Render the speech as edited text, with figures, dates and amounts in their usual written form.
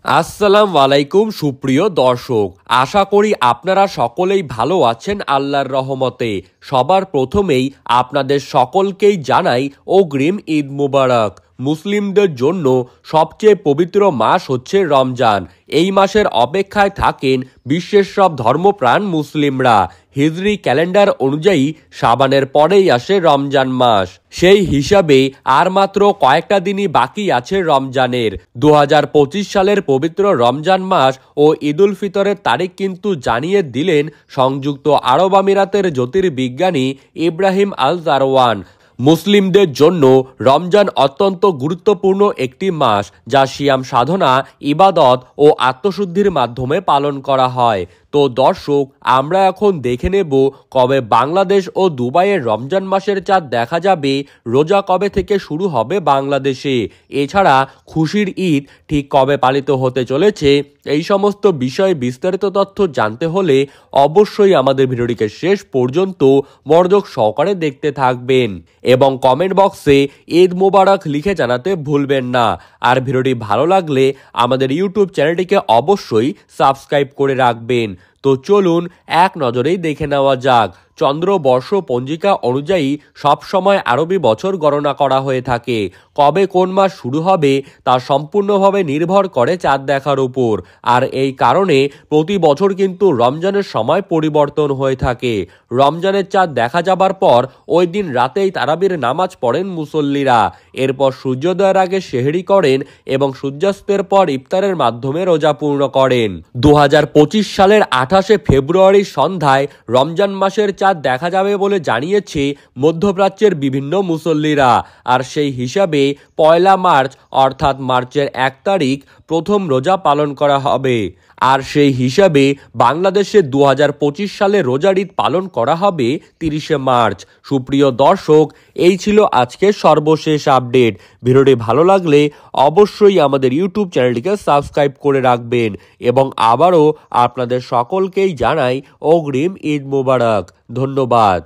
আসসালামু আলাইকুম সুপ্রিয় দর্শক, আশা করি আপনারা সকলেই ভালো আছেন আল্লাহর রহমতে। সবার প্রথমেই আপনাদের সকলকেই জানাই অগ্রিম ঈদ মুবারক। মুসলিমদের জন্য সবচেয়ে পবিত্র মাস হচ্ছে রমজান। এই মাসের অপেক্ষায় থাকেন বিশ্বের সব ধর্মপ্রাণ মুসলিমরা। হিজরি ক্যালেন্ডার অনুযায়ী শাবানের পরেই আসে রমজান মাস। সেই হিসাবে আর মাত্র কয়েকটা দিনই বাকি আছে রমজানের। 2025 সালের পবিত্র রমজান মাস ও ঈদুল ফিতরের তারিখ কিন্তু জানিয়ে দিলেন সংযুক্ত আরব আমিরাতের জ্যোতির্বিজ্ঞানী ইব্রাহিম আল জারওয়ান। মুসলিমদের জন্য রমজান অত্যন্ত গুরুত্বপূর্ণ একটি মাস, যা সিয়াম সাধনা, ইবাদত ও আত্মশুদ্ধির মাধ্যমে পালন করা হয়। তো দর্শক, আমরা এখন দেখে নেব কবে বাংলাদেশ ও দুবাইয়ের রমজান মাসের চাঁদ দেখা যাবে, রোজা কবে থেকে শুরু হবে বাংলাদেশে, এছাড়া খুশির ঈদ ঠিক কবে পালিত হতে চলেছে। এই সমস্ত বিষয়ে বিস্তারিত তথ্য জানতে হলে অবশ্যই আমাদের ভিডিওটিকে শেষ পর্যন্ত মনোযোগ সহকারে দেখতে থাকবেন এবং কমেন্ট বক্সে ঈদ মোবারক লিখে জানাতে ভুলবেন না। আর ভিডিওটি ভালো লাগলে আমাদের ইউটিউব চ্যানেলটিকে অবশ্যই সাবস্ক্রাইব করে রাখবেন। তো চলুন এক নজরেই দেখে নেওয়া যাক। চন্দ্রবর্ষ পঞ্জিকা অনুযায়ী সবসময় আরবি বছর গণনা করা হয়ে থাকে। কবে কোন মাস শুরু হবে তা সম্পূর্ণভাবে নির্ভর করে চাঁদ দেখার উপর। আর এই কারণে প্রতি বছর কিন্তু রমজানের সময় পরিবর্তন হয়ে থাকে। রমজানের চাঁদ দেখা যাবার পর ওই দিন রাতেই তারাবির নামাজ পড়েন মুসল্লিরা। এরপর সূর্যোদয়ের আগে সেহরি করেন এবং সূর্যাস্তের পর ইফতারের মাধ্যমে রোজা পূর্ণ করেন। 2025 সালের 28শে ফেব্রুয়ারি সন্ধ্যায় রমজান মাসের চাঁদ দেখা যাবে বলে জানিয়েছে মধ্যপ্রাচ্যের বিভিন্ন মুসল্লিরা। আর সেই হিসাবে 1 মার্চ অর্থাৎ মার্চের 1 তারিখ প্রথম রোজা পালন করা হবে। আর সেই হিসাবে বাংলাদেশে 2025 সালে রোজার ঈদ পালন করা হবে 30শে মার্চ। সুপ্রিয় দর্শক, এই ছিল আজকের সর্বশেষ আপডেট। ভিডিওটি ভালো লাগলে অবশ্যই আমাদের ইউটিউব চ্যানেলটিকে সাবস্ক্রাইব করে রাখবেন এবং আবারও আপনাদের সকলকেই জানাই অগ্রিম ঈদ মোবারক। ধন্যবাদ।